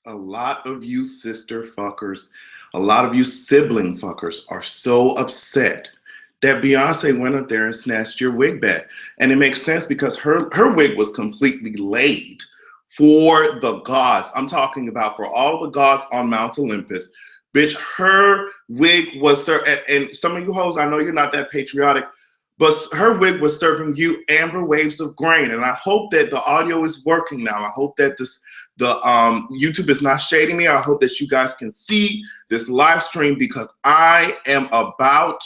A lot of you sister fuckers, a lot of you sibling fuckers are so upset that Beyonce went up there and snatched your wig back. And it makes sense because her wig was completely laid for the gods. I'm talking about for all the gods on Mount Olympus. Bitch, her wig was, and some of you hoes, I know you're not that patriotic, but her wig was serving you amber waves of grain. And I hope that the audio is working now. I hope that the YouTube is not shading me. I hope that you guys can see this live stream because I am about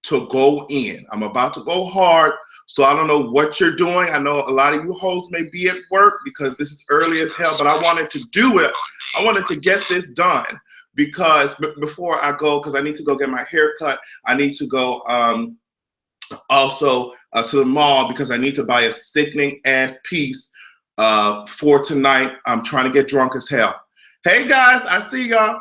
to go in. I'm about to go hard. So I don't know what you're doing. I know a lot of you hoes may be at work because this is early as hell, but I wanted to do it. I wanted to get this done because before I go, because I need to go get my hair cut. I need to go also to the mall because I need to buy a sickening ass piece for tonight. I'm trying to get drunk as hell. Hey guys, I see y'all.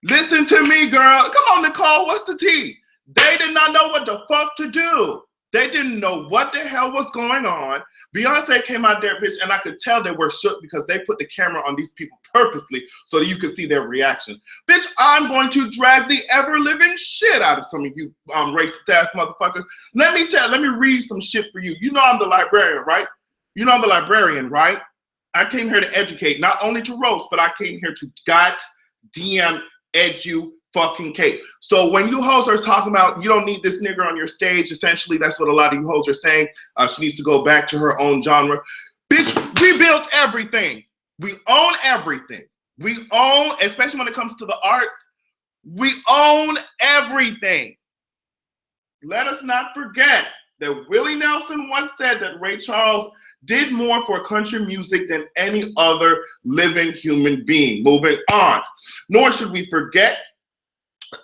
Listen to me, girl. Come on, Nicole, what's the tea? They did not know what the fuck to do. They didn't know what the hell was going on. Beyonce came out there, bitch, and I could tell they were shook because they put the camera on these people purposely so that you could see their reaction. Bitch, I'm going to drag the ever-living shit out of some of you racist-ass motherfuckers. Let me read some shit for you. You know I'm the librarian, right? You know I'm the librarian, right? I came here to educate, not only to roast, but I came here to goddamn edu-fucking-cate. So when you hoes are talking about you don't need this nigger on your stage, essentially that's what a lot of you hoes are saying. She needs to go back to her own genre. Bitch, we built everything. We own everything. We own, especially when it comes to the arts, we own everything. Let us not forget that Willie Nelson once said that Ray Charles did more for country music than any other living human being. Moving on. Nor should we forget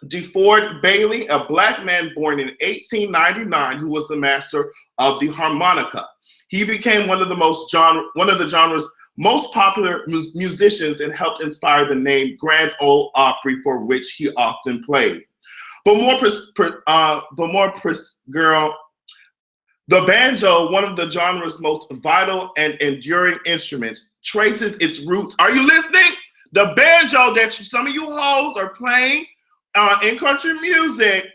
DeFord Bailey, a black man born in 1899 who was the master of the harmonica. He became one of the genre's most popular musicians and helped inspire the name Grand Ole Opry, for which he often played. Girl, the banjo, one of the genre's most vital and enduring instruments, traces its roots. Are you listening? The banjo that some of you hoes are playing in country music,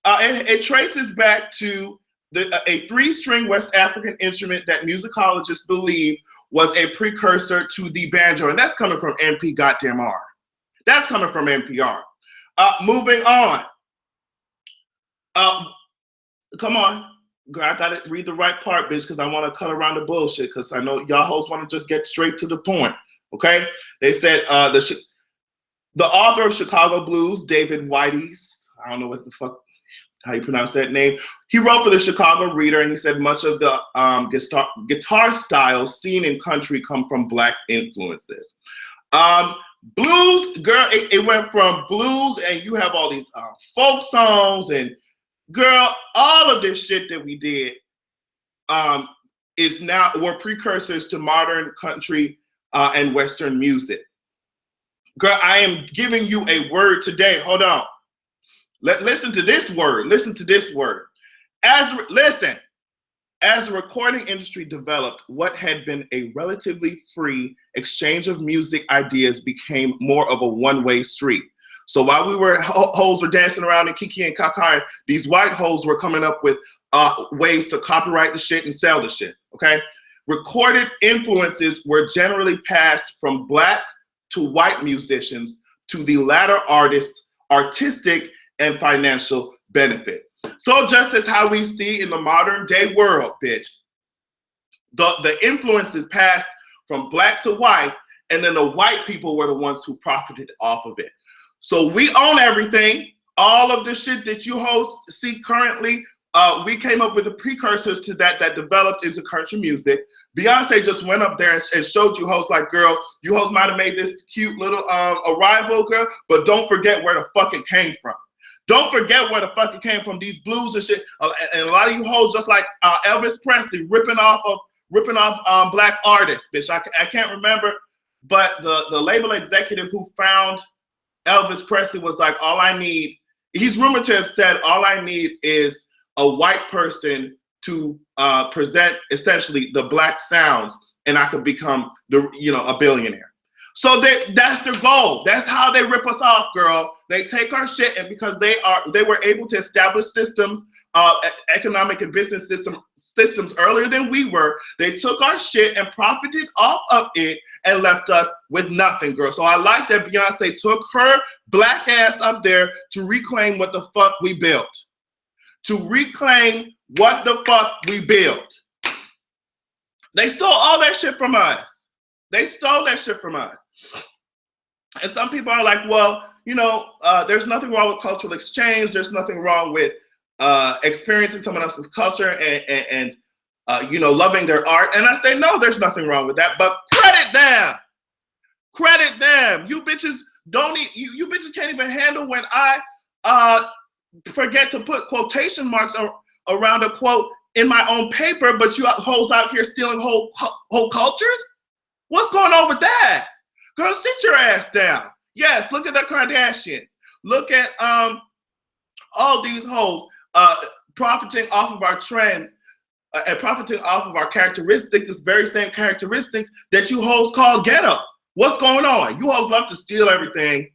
it traces back to a three-string West African instrument that musicologists believe was a precursor to the banjo. And that's coming from NP goddamn R. That's coming from NPR. Moving on. Come on. Girl, I gotta read the right part, bitch, because I want to cut around the bullshit, because I know y'all hoes want to just get straight to the point, okay? They said the author of Chicago Blues, David Whiteys, I don't know what the fuck, how you pronounce that name. He wrote for the Chicago Reader, and he said much of the guitar styles seen in country come from black influences. Blues, girl, it went from blues, and you have all these folk songs, and girl, all of this shit that we did were precursors to modern country and Western music. Girl, I am giving you a word today. Hold on. Listen to this word. Listen to this word. As the recording industry developed, what had been a relatively free exchange of music ideas became more of a one-way street. So while hoes were dancing around and kiki and kaka, these white hoes were coming up with ways to copyright the shit and sell the shit, okay? Recorded influences were generally passed from black to white musicians to the latter artists' artistic and financial benefit. So just as how we see in the modern day world, bitch, the influences passed from black to white, and then the white people were the ones who profited off of it. So we own everything. All of the shit that you hoes see currently, we came up with the precursors to that developed into country music. Beyonce just went up there and showed you hoes like, girl, you hoes might have made this cute little arrival, girl, but don't forget where the fuck it came from. Don't forget where the fuck it came from, these blues and shit. And a lot of you hoes, just like Elvis Presley, ripping off black artists, bitch. I can't remember, but the label executive who found Elvis Presley was like, all I need, he's rumored to have said, all I need is a white person to present essentially the black sounds, and I could become a billionaire. So that's their goal. That's how they rip us off, girl. They take our shit, and because they were able to establish systems, economic and business systems earlier than we were, they took our shit and profited off of it and left us with nothing, girl. So I like that Beyonce took her black ass up there to reclaim what the fuck we built. To reclaim what the fuck we built. They stole all that shit from us. They stole that shit from us. And some people are like, well, you know, there's nothing wrong with cultural exchange. There's nothing wrong with experiencing someone else's culture and you know, loving their art. And I say, no, there's nothing wrong with that. But credit them. Credit them. You bitches don't you bitches can't even handle when I forget to put quotation marks around a quote in my own paper, but you hoes out here stealing whole cultures? What's going on with that? Girl, sit your ass down. Yes, look at the Kardashians. Look at all these hoes profiting off of our trends and profiting off of our characteristics, this very same characteristics that you hoes call ghetto. What's going on? You hoes love to steal everything,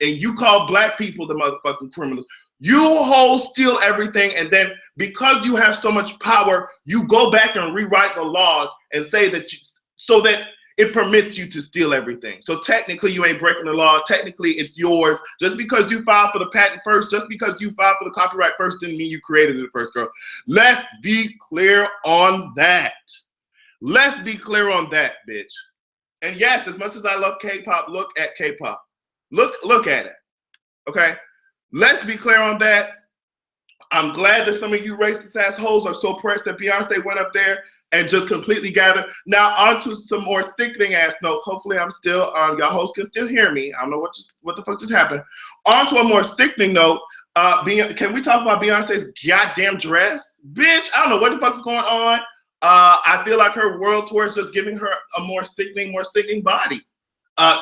and you call black people the motherfucking criminals. You hoes steal everything, and then because you have so much power, you go back and rewrite the laws and say that so that it permits you to steal everything. So technically you ain't breaking the law. Technically it's yours. Just because you filed for the patent first, just because you filed for the copyright first didn't mean you created it first, girl. Let's be clear on that. Let's be clear on that, bitch. And yes, as much as I love K-pop, look at K-pop. Look at it, okay? Let's be clear on that. I'm glad that some of you racist assholes are so pressed that Beyonce went up there and just completely gathered. Now on to some more sickening ass notes. Hopefully I'm still, y'all hosts can still hear me. I don't know what the fuck just happened. On to a more sickening note. Can we talk about Beyonce's goddamn dress? Bitch, I don't know what the fuck's going on. I feel like her world tour is just giving her a more sickening body.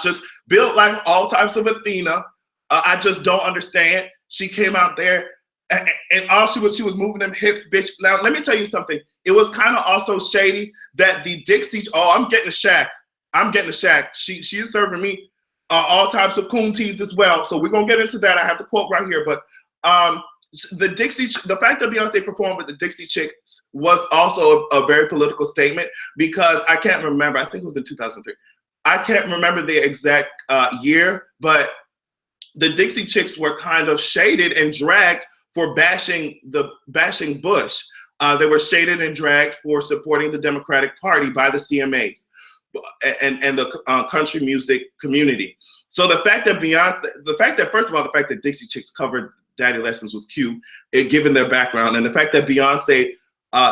Just built like all types of Athena. I just don't understand. She came out there and all she was moving them hips, bitch. Now, let me tell you something. It was kind of also shady that the Dixie, I'm getting a Shaq. She is serving me all types of coon teas as well. So we're going to get into that. I have the quote right here. But the fact that Beyonce performed with the Dixie Chicks was also a very political statement because I can't remember. I think it was in 2003. I can't remember the exact year, but the Dixie Chicks were kind of shaded and dragged for bashing Bush. They were shaded and dragged for supporting the Democratic Party by the CMAs and the country music community. So the fact that first of all, the fact that Dixie Chicks covered Daddy Lessons was cute, given their background, and the fact that Beyonce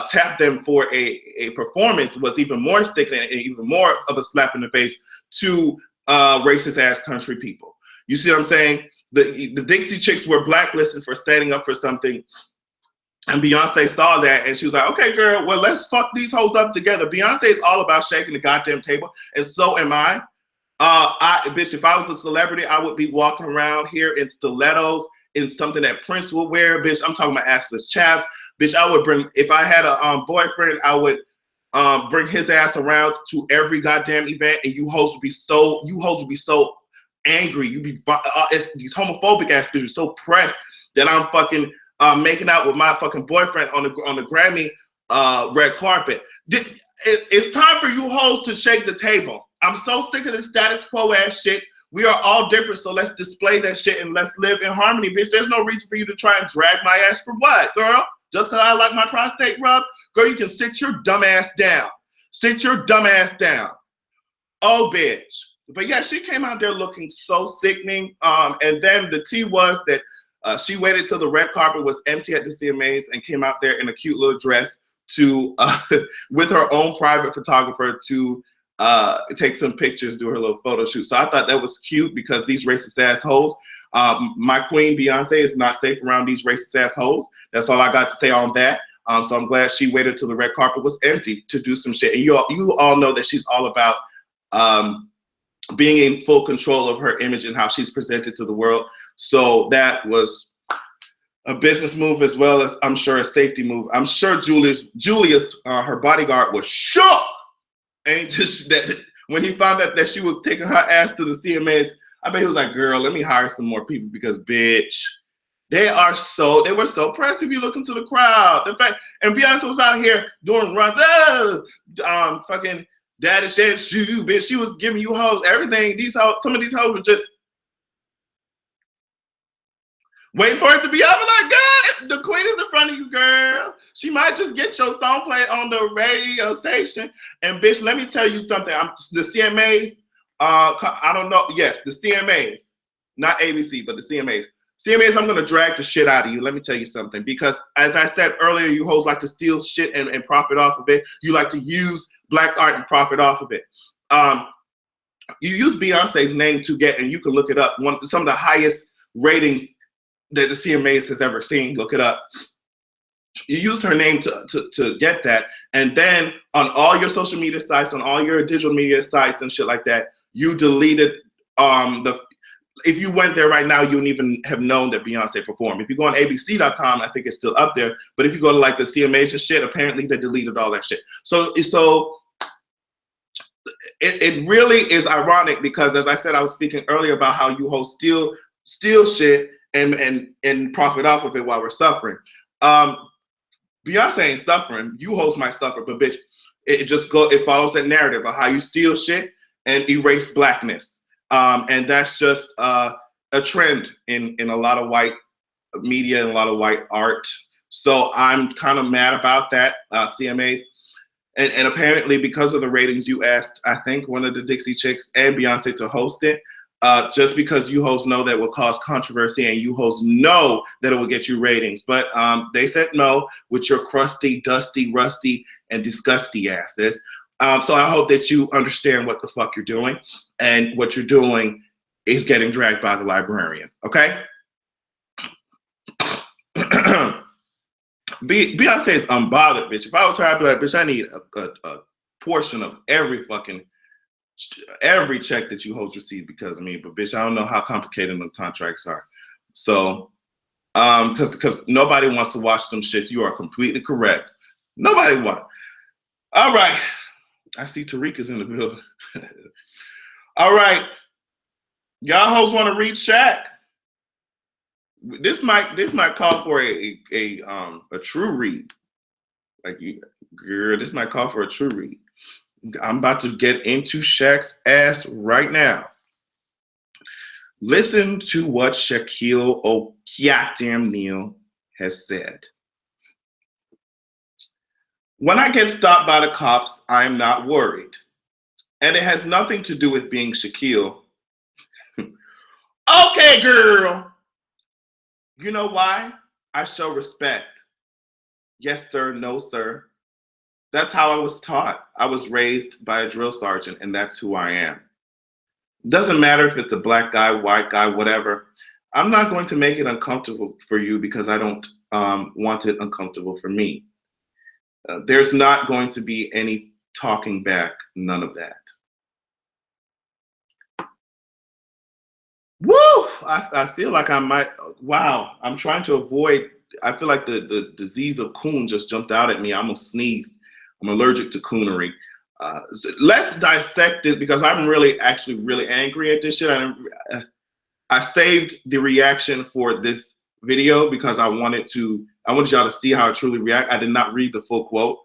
tapped them for a performance was even more sickening and even more of a slap in the face to racist ass country people. You see what I'm saying? The Dixie Chicks were blacklisted for standing up for something, and Beyonce saw that, and she was like, okay, girl, well, let's fuck these hoes up together. Beyonce is all about shaking the goddamn table, and so am I. Bitch, if I was a celebrity, I would be walking around here in stilettos, in something that Prince would wear, bitch. I'm talking about assless chaps. Bitch, I would bring, if I had a boyfriend, I would bring his ass around to every goddamn event, and you hoes would be so angry. You'd be these homophobic ass bitches so pressed that I'm fucking making out with my fucking boyfriend on the Grammy red carpet. It's time for you hoes to shake the table. I'm so sick of this status quo ass shit. We are all different, so let's display that shit and let's live in harmony, bitch. There's no reason for you to try and drag my ass for what, girl? Just because I like my prostate rub? Girl, you can sit your dumb ass down. Sit your dumb ass down. Oh, bitch. But yeah, she came out there looking so sickening. And then the tea was that she waited till the red carpet was empty at the CMAs and came out there in a cute little dress to with her own private photographer to take some pictures, do her little photo shoot. So I thought that was cute because these racist assholes, my queen Beyonce is not safe around these racist assholes. That's all I got to say on that. So I'm glad she waited till the red carpet was empty to do some shit. And you all know that she's all about being in full control of her image and how she's presented to the world. So that was a business move as well as, I'm sure, a safety move. I'm sure Julius, her bodyguard, was shook. And just that when he found out that she was taking her ass to the CMAs, I bet he was like, girl, let me hire some more people because, bitch, they were so pressed if you look into the crowd. The fact, and Beyonce was out here doing runs, fucking daddy said shoe, bitch. She was giving you hoes, everything. These hoes, some of these hoes were just waiting for it to be over. Like, girl, the queen is in front of you, girl. She might just get your song played on the radio station. And bitch, let me tell you something. The CMAs, I don't know. Yes, the CMAs, not ABC, but the CMAs. CMAs, I'm gonna drag the shit out of you. Let me tell you something. Because as I said earlier, you hoes like to steal shit and profit off of it. You like to use black art and profit off of it. You use Beyonce's name to get, and you can look it up, some of the highest ratings that the CMAs has ever seen. Look it up. You use her name to get that, and then on all your social media sites, on all your digital media sites and shit like that, you deleted if you went there right now, you wouldn't even have known that Beyonce performed. If you go on abc.com, I think it's still up there. But if you go to like the CMAs and shit, apparently they deleted all that shit. So it really is ironic because, as I said, I was speaking earlier about how you hosts steal shit and profit off of it while we're suffering. Beyonce ain't suffering. You hosts might suffer, but bitch, it follows that narrative of how you steal shit and erase blackness. And that's just a trend in a lot of white media and a lot of white art. So I'm kind of mad about that, CMAs. And apparently because of the ratings, you asked, I think, one of the Dixie Chicks and Beyonce to host it. Just because you hosts know that will cause controversy and you hosts know that it will get you ratings. But they said no with your crusty, dusty, rusty, and disgusty asses. So I hope that you understand what the fuck you're doing, and what you're doing is getting dragged by the librarian, okay? Beyonce is unbothered, bitch. If I was her, I'd be like, bitch, I need a portion of every check that you hosts receive because of me. But bitch, I don't know how complicated the contracts are. So, because nobody wants to watch them shits. You are completely correct. Nobody wants. All right. I see Tariq's in the building. All right. Y'all hoes want to read Shaq? This might call for a true read. Like, girl, this might call for a true read. I'm about to get into Shaq's ass right now. Listen to what Shaquille O'Neal has said. When I get stopped by the cops, I'm not worried. And it has nothing to do with being Shaquille. Okay, girl. You know why? I show respect. Yes, sir. No, sir. That's how I was taught. I was raised by a drill sergeant, and that's who I am. Doesn't matter if it's a black guy, white guy, whatever. I'm not going to make it uncomfortable for you because I don't want it uncomfortable for me. There's not going to be any talking back, none of that. Woo! I feel like I might, wow, I'm trying to avoid, I feel like the disease of coon just jumped out at me. I almost sneezed. I'm allergic to coonery. So let's dissect it because I'm really angry at this shit. I saved the reaction for this video because I wanted y'all to see how I truly react. I did not read the full quote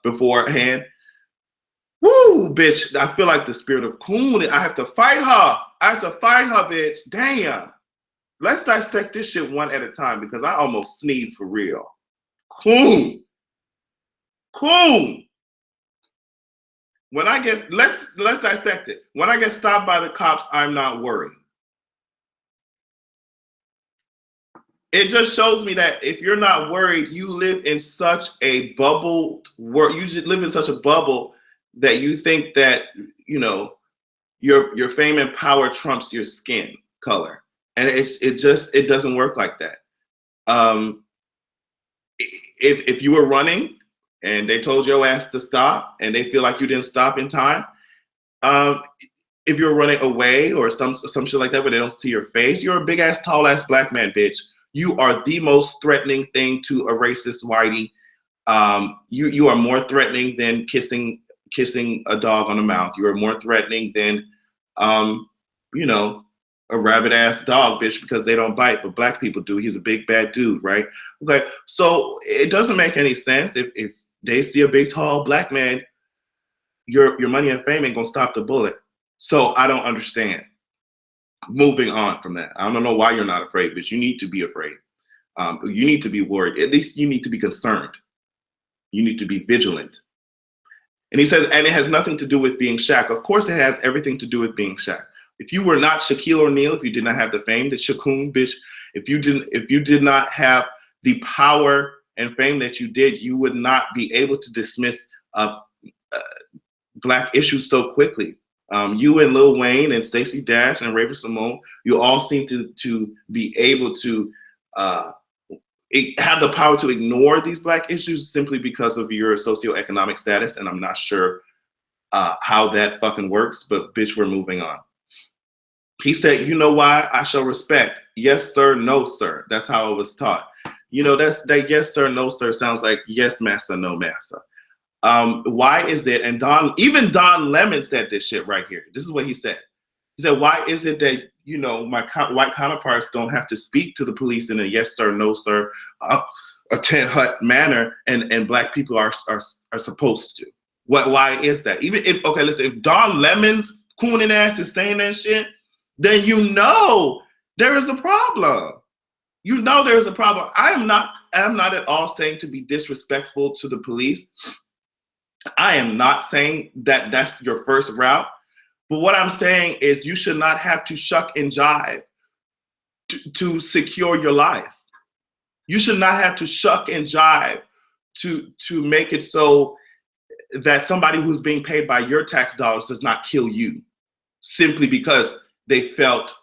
beforehand. Woo, bitch. I feel like the spirit of coon. I have to fight her. Bitch. Damn. Let's dissect this shit one at a time because I almost sneezed for real. Coon. When I get, let's dissect it. When I get stopped by the cops, I'm not worried. It just shows me that if you're not worried, you live in such a bubble world. You just live in such a bubble that you think that, you know, your fame and power trumps your skin color. And it doesn't work like that. If you were running and they told your ass to stop and they feel like you didn't stop in time, if you're running away or some shit like that where they don't see your face, you're a big ass, tall ass black man, bitch. You are the most threatening thing to a racist whitey. You are more threatening than kissing kissing a dog on the mouth. You are more threatening than, you know, a rabid ass dog, bitch, because they don't bite, but black people do. He's a big bad dude, right? Okay, so it doesn't make any sense if they see a big tall black man, your money and fame ain't gonna stop the bullet. So I don't understand. Moving on from that, I don't know why you're not afraid, but you need to be afraid. You need to be worried. At least you need to be concerned. You need to be vigilant. And he says, and it has nothing to do with being Shaq. Of course, it has everything to do with being Shaq. If you were not Shaquille O'Neal, if you did not have the fame, the Shaquille bitch, if you did not have the power and fame that you did, you would not be able to dismiss black issues so quickly. You and Lil Wayne and Stacey Dash and Raven Simone, you all seem to be able to have the power to ignore these black issues simply because of your socioeconomic status. And I'm not sure how that fucking works, but bitch, we're moving on. He said, you know why? I shall respect. Yes, sir, no, sir. That's how I was taught. You know, that yes, sir, no, sir sounds like yes, massa, no, massa. Why is it, and even Don Lemon said this shit right here. This is what he said. He said, why is it that, you know, my white counterparts don't have to speak to the police in a yes, sir, no, sir, a tent hut manner, and black people are supposed to? Why is that? Even if, okay, listen, if Don Lemon's cooning ass is saying that shit, then you know there is a problem. You know there is a problem. I am not at all saying to be disrespectful to the police. I am not saying that that's your first route. But what I'm saying is you should not have to shuck and jive to secure your life. You should not have to shuck and jive to make it so that somebody who's being paid by your tax dollars does not kill you simply because they felt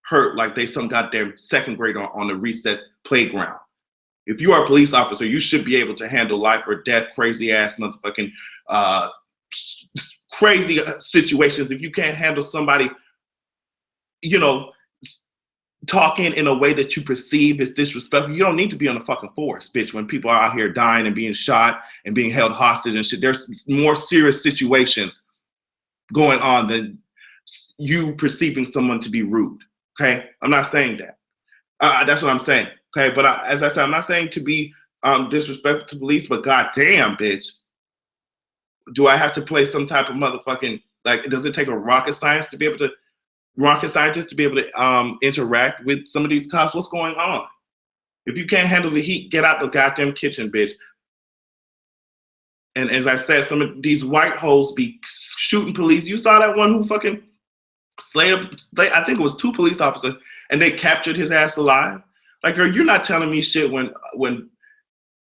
hurt like they some goddamn second grader on the recess playground. If you are a police officer, you should be able to handle life or death, crazy ass motherfucking crazy situations. If you can't handle somebody, you know, talking in a way that you perceive is disrespectful, you don't need to be on the fucking force, bitch, when people are out here dying and being shot and being held hostage and shit. There's more serious situations going on than you perceiving someone to be rude, okay? I'm not saying that. That's what I'm saying, okay? But as I said, I'm not saying to be disrespectful to police, but goddamn, bitch, do I have to play some type of motherfucking, like, does it take a rocket scientist to be able to interact with some of these cops? What's going on? If you can't handle the heat, get out the goddamn kitchen, bitch. And as I said, some of these white hoes be shooting police. You saw that one who fucking slayed, I think it was 2 police officers, and they captured his ass alive. Like, girl, you're not telling me shit when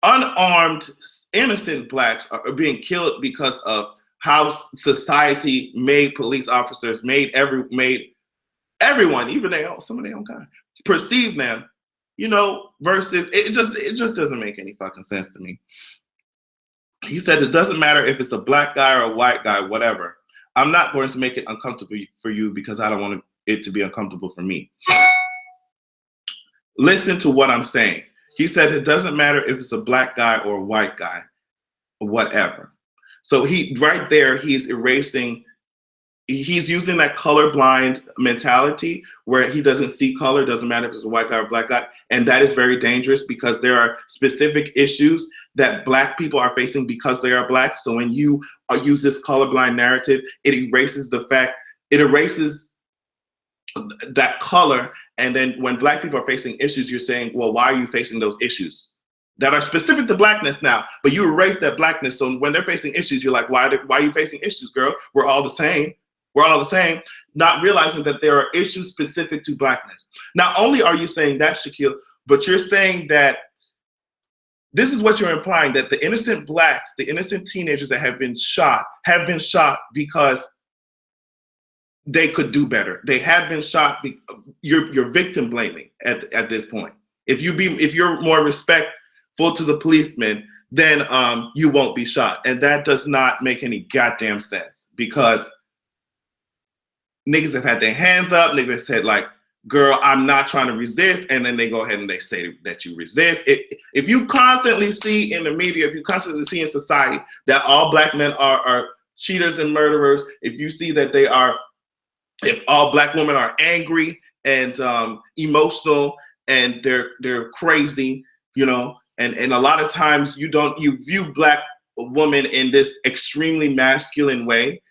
unarmed, innocent blacks are being killed because of how society made police officers, made everyone, even some of their own kind, perceive them, you know, versus it just doesn't make any fucking sense to me. He said it doesn't matter if it's a black guy or a white guy, whatever. I'm not going to make it uncomfortable for you because I don't want it to be uncomfortable for me. Listen to what I'm saying. He said it doesn't matter if it's a black guy or a white guy, whatever. So right there, he's using that colorblind mentality where he doesn't see color, doesn't matter if it's a white guy or a black guy. And that is very dangerous because there are specific issues that black people are facing because they are black. So when you use this colorblind narrative, it erases that color. And then when black people are facing issues, you're saying, well, why are you facing those issues that are specific to blackness now? But you erase that blackness. So when they're facing issues, you're like, why are you facing issues, girl? We're all the same. We're all the same, not realizing that there are issues specific to blackness. Not only are you saying that, Shaquille, but you're saying that this is what you're implying, that the innocent blacks, the innocent teenagers that have been shot because they could do better. They have been shot. You're victim blaming at this point. If you're more respectful to the policemen, then you won't be shot. And that does not make any goddamn sense because niggas have had their hands up. Niggas said like, girl, I'm not trying to resist. And then they go ahead and they say that you resist. If you constantly see in the media, if you constantly see in society that all black men are cheaters and murderers, if you see that if all black women are angry and emotional and they're crazy, you know, and a lot of times you view black women in this extremely masculine way.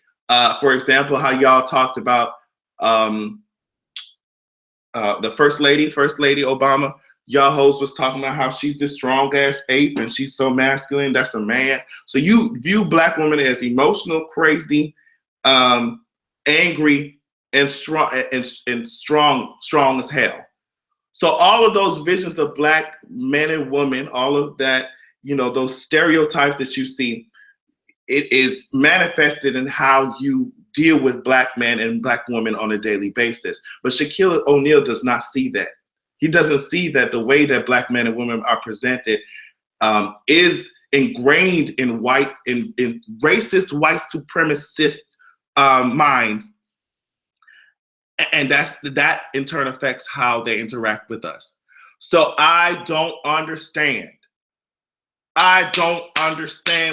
For example, how y'all talked about the first lady Obama. Y'all hoes was talking about how she's this strong ass ape and she's so masculine. That's a man. So you view black women as emotional, crazy, angry, and strong as hell. So all of those visions of black men and women, all of that, you know, those stereotypes that you see, it is manifested in how you deal with black men and black women on a daily basis. But Shaquille O'Neal does not see that. He doesn't see that the way that black men and women are presented is ingrained in racist, white supremacist minds. And that in turn affects how they interact with us. So I don't understand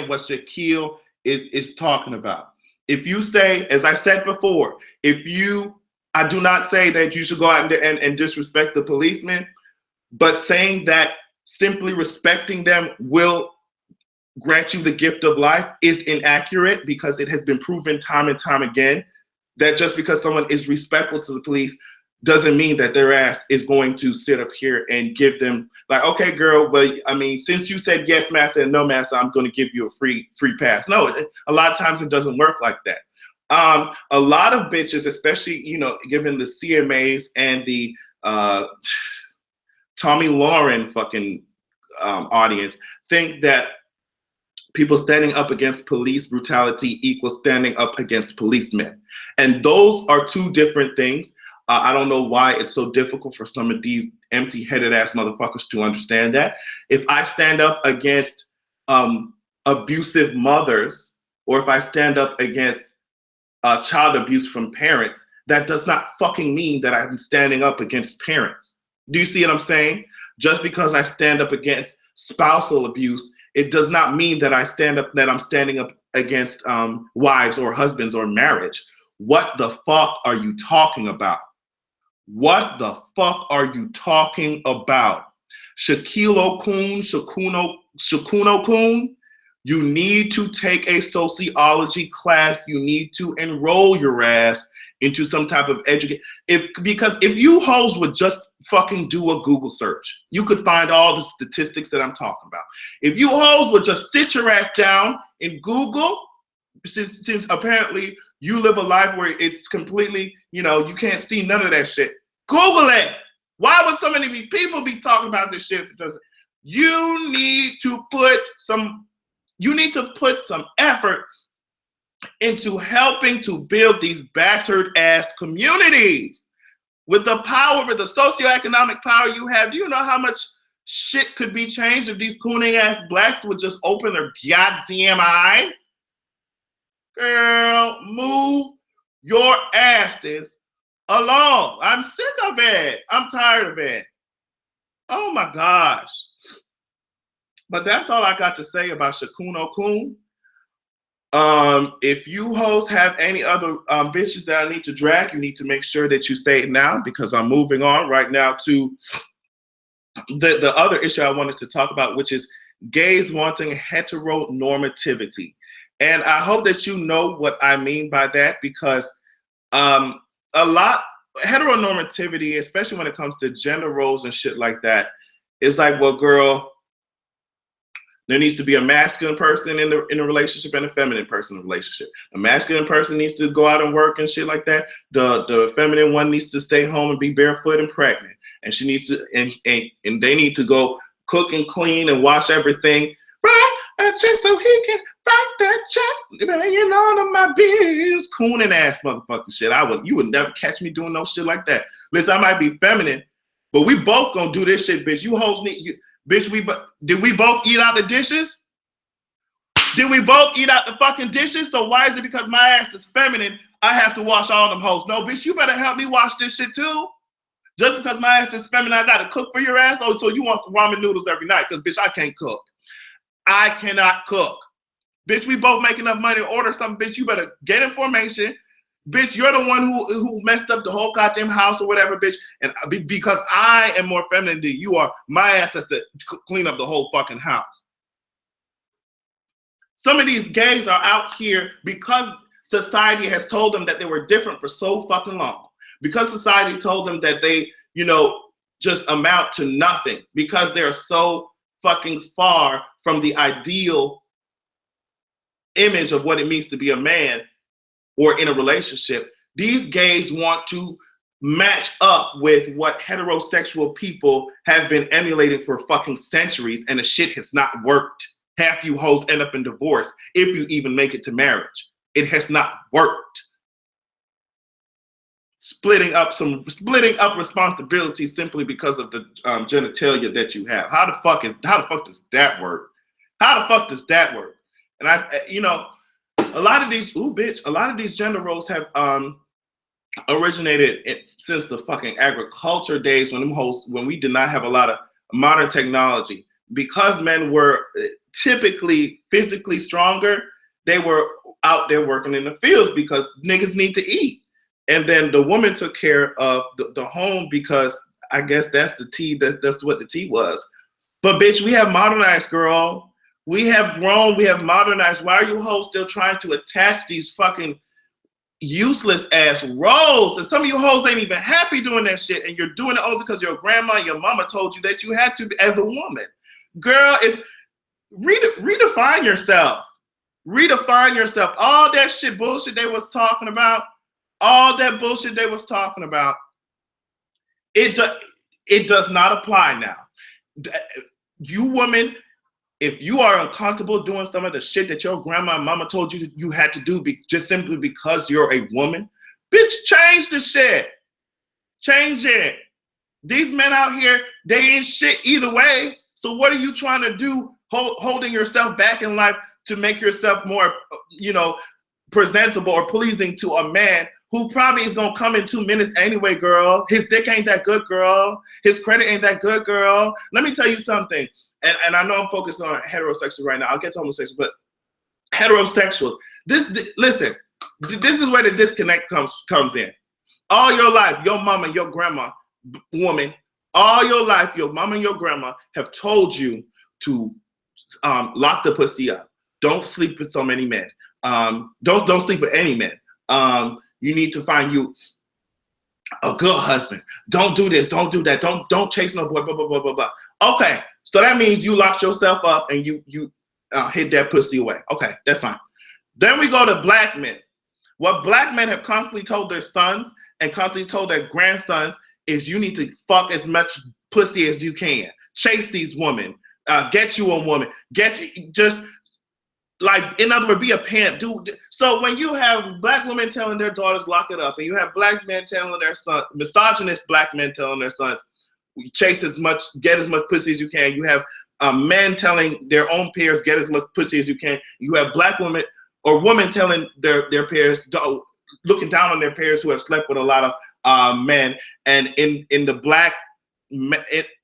what Shaquille is talking about. If you say, as I said before, I do not say that you should go out and disrespect the policemen, but saying that simply respecting them will grant you the gift of life is inaccurate, because it has been proven time and time again that just because someone is respectful to the police doesn't mean that their ass is going to sit up here and give them like, okay, girl, well, I mean, since you said yes, massa, and no, massa, I'm going to give you a free pass. No, a lot of times it doesn't work like that. A lot of bitches, especially, you know, given the CMAs and the Tommy Lauren fucking audience, think that people standing up against police brutality equals standing up against policemen. And those are two different things. I don't know why it's so difficult for some of these empty-headed ass motherfuckers to understand that. If I stand up against abusive mothers, or if I stand up against child abuse from parents, that does not fucking mean that I'm standing up against parents. Do you see what I'm saying? Just because I stand up against spousal abuse, it does not mean that I'm standing up against wives or husbands or marriage. What the fuck are you talking about? What the fuck are you talking about? Shaquille O'Coon, you need to take a sociology class. You need to enroll your ass into some type of education. Because if you hoes would just fucking do a Google search, you could find all the statistics that I'm talking about. If you hoes would just sit your ass down in Google, since apparently you live a life where it's completely, you know, you can't see none of that shit. Google it. Why would so many people be talking about this shit if it doesn't? You need to put some effort into helping to build these battered ass communities. With the power, with the socioeconomic power you have, do you know how much shit could be changed if these cooning ass blacks would just open their goddamn eyes? Girl, move your asses along. I'm sick of it. I'm tired of it. Oh my gosh. But that's all I got to say about Shaquille O'Coon. If you hoes have any other bitches that I need to drag, you need to make sure that you say it now, because I'm moving on right now to the other issue I wanted to talk about, which is gays wanting heteronormativity. And I hope that you know what I mean by that, because heteronormativity, especially when it comes to gender roles and shit like that, is like, well, girl, there needs to be a masculine person in a relationship and a feminine person in a relationship. A masculine person needs to go out and work and shit like that. The feminine one needs to stay home and be barefoot and pregnant. And she needs to, and they need to go cook and clean and wash everything. Right? A check so he can write that check. Paying all of my bills. Cooning ass motherfucking shit. You would never catch me doing no shit like that. Listen, I might be feminine, but we both gonna do this shit, bitch. You hoes need bitch, did we both eat out the dishes? Did we both eat out the fucking dishes? So why is it because my ass is feminine, I have to wash all them hoes? No, bitch, you better help me wash this shit too. Just because my ass is feminine, I gotta cook for your ass? Oh, so you want some ramen noodles every night? Because, bitch, I can't cook. I cannot cook. Bitch, we both make enough money to order something. Bitch, you better get information. Bitch, you're the one who messed up the whole goddamn house or whatever, bitch. And because I am more feminine than you are, my ass has to clean up the whole fucking house. Some of these gays are out here because society has told them that they were different for so fucking long. Because society told them that they, you know, just amount to nothing. Because they're so fucking far from the ideal image of what it means to be a man or in a relationship. These gays want to match up with what heterosexual people have been emulating for fucking centuries, and the shit has not worked. Half you hoes end up in divorce if you even make it to marriage. It has not worked. Splitting up responsibility simply because of the genitalia that you have. How the fuck does that work? How the fuck does that work? And a lot of these gender roles have originated since the fucking agriculture days when we did not have a lot of modern technology. Because men were typically physically stronger, they were out there working in the fields because niggas need to eat. And then the woman took care of the home because I guess that's the tea. That's what the tea was. But bitch, we have modernized, girl. We have grown. We have modernized. Why are you hoes still trying to attach these fucking useless ass roles? And some of you hoes ain't even happy doing that shit. And you're doing it only because your grandma and your mama told you that you had to as a woman. Girl, redefine yourself. Redefine yourself. All that shit bullshit they was talking about, it does not apply now. You women, if you are uncomfortable doing some of the shit that your grandma and mama told you you had to do just simply because you're a woman, bitch, change the shit. Change it. These men out here, they ain't shit either way. So what are you trying to do, holding yourself back in life to make yourself more, presentable or pleasing to a man who probably is gonna come in 2 minutes anyway, girl? His dick ain't that good, girl. His credit ain't that good, girl. Let me tell you something. And I know I'm focused on heterosexual right now. I'll get to homosexual, but heterosexuals. Listen. This is where the disconnect comes in. All your life, your mama, your grandma, woman. All your life, your mama and your grandma have told you to lock the pussy up. Don't sleep with so many men. Don't sleep with any men. You need to find you a good husband. Don't do this. Don't do that. Don't chase no boy. Blah blah blah blah blah. Okay, so that means you locked yourself up and you hid that pussy away. Okay, that's fine. Then we go to black men. What black men have constantly told their sons and constantly told their grandsons is you need to fuck as much pussy as you can. Chase these women. Get you a woman. In other words, be a pimp. So when you have black women telling their daughters lock it up, and you have black men telling their sons, misogynist black men telling their sons, get as much pussy as you can. You have men telling their own peers, get as much pussy as you can. You have black women or women telling their peers, looking down on their peers who have slept with a lot of men. And in the black,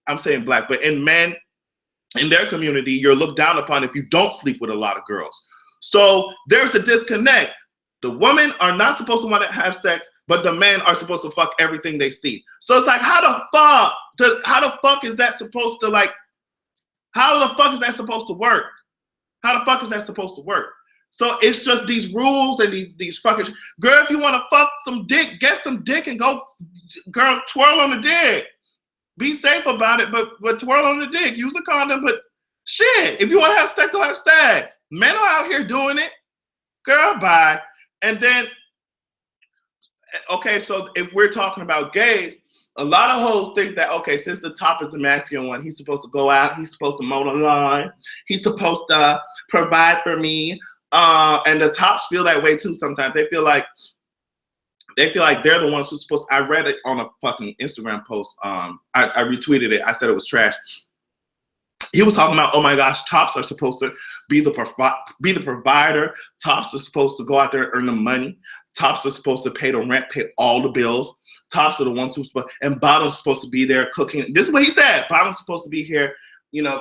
I'm saying black, but in men, in their community, you're looked down upon if you don't sleep with a lot of girls. So there's a disconnect. The women are not supposed to want to have sex, but the men are supposed to fuck everything they see. So it's like, how the fuck is that supposed to work? How the fuck is that supposed to work? So it's just these rules and these fucking, girl, if you want to fuck some dick, get some dick and go, girl, twirl on the dick. Be safe about it, but twirl on the dick. Use a condom, but shit, if you want to have sex, go have sex. Men are out here doing it. Girl, bye. And then, okay, so if we're talking about gays, a lot of hoes think that, okay, since the top is the masculine one, he's supposed to go out, he's supposed to mow the lawn, he's supposed to provide for me. And the tops feel that way too sometimes. They feel like they're the ones who's supposed to, I read it on a fucking Instagram post. I retweeted it. I said it was trash. He was talking about, oh my gosh, tops are supposed to be the provider. Tops are supposed to go out there and earn the money. Tops are supposed to pay the rent, pay all the bills. Tops are the ones and bottom's supposed to be there cooking. This is what he said. Bottom's supposed to be here,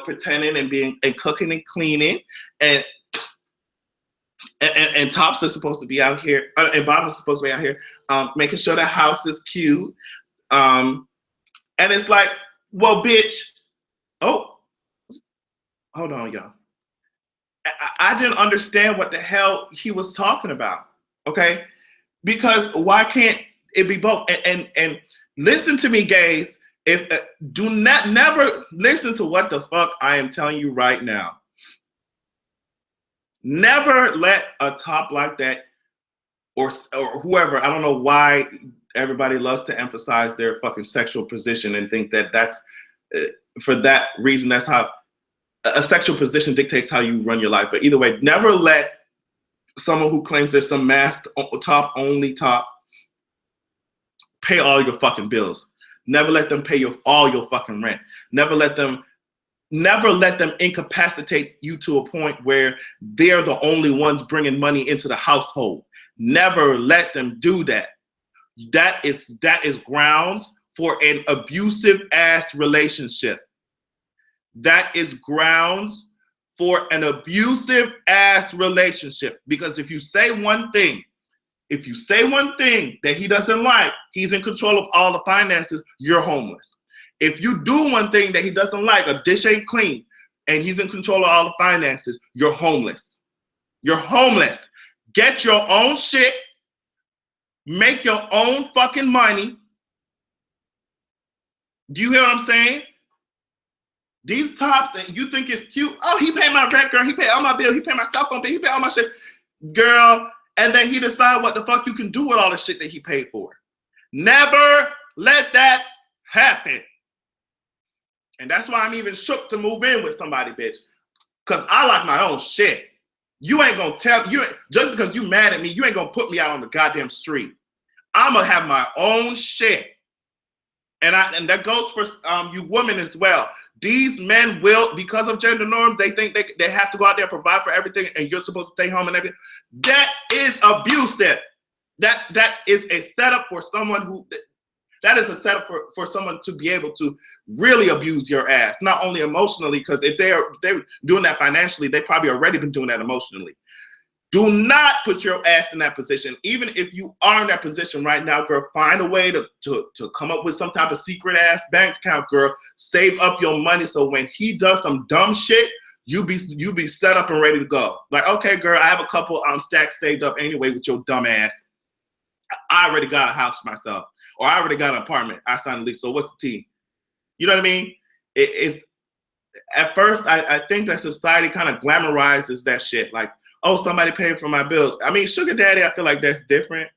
pretending and cooking and cleaning. And And tops are supposed to be out here, and bottoms are supposed to be out here, making sure the house is cute. And it's like, well, bitch. Oh, hold on, y'all. I didn't understand what the hell he was talking about. Okay, because why can't it be both? And listen to me, gays. If do not never listen to what the fuck I am telling you right now. Never let a top like that or whoever, I don't know why everybody loves to emphasize their fucking sexual position and think that that's for that reason, that's how a sexual position dictates how you run your life. But either way, never let someone who claims there's some masked top only top pay all your fucking bills. Never let them pay all your fucking rent. Never let them incapacitate you to a point where they're the only ones bringing money into the household. Never let them do that. That is grounds for an abusive ass relationship. That is grounds for an abusive ass relationship. Because if you say one thing that he doesn't like, he's in control of all the finances, you're homeless. If you do one thing that he doesn't like, a dish ain't clean, and he's in control of all the finances, you're homeless. You're homeless. Get your own shit. Make your own fucking money. Do you hear what I'm saying? These tops that you think is cute. Oh, he paid my rent, girl. He paid all my bills. He paid my cell phone bill. He paid all my shit. Girl, and then he decide what the fuck you can do with all the shit that he paid for. Never let that happen. And that's why I'm even shook to move in with somebody, bitch. Because I like my own shit. You ain't gonna just because you mad at me, you ain't gonna put me out on the goddamn street. I'm gonna have my own shit. And that goes for you women as well. These men will, because of gender norms, they think they have to go out there and provide for everything, and you're supposed to stay home and everything. That is abusive. That is a setup for someone who, that is a setup for someone to be able to really abuse your ass, not only emotionally, because if they're doing that financially, they probably already been doing that emotionally. Do not put your ass in that position. Even if you are in that position right now, girl, find a way to come up with some type of secret ass bank account, girl. Save up your money so when he does some dumb shit, you be set up and ready to go. Like, okay, girl, I have a couple stacks saved up anyway with your dumb ass. I already got a house myself, or I already got an apartment. I signed a lease. So what's the T? You know what I mean? It's at first I think that society kind of glamorizes that shit. Like, oh, somebody paid for my bills. I mean, sugar daddy, I feel like that's different.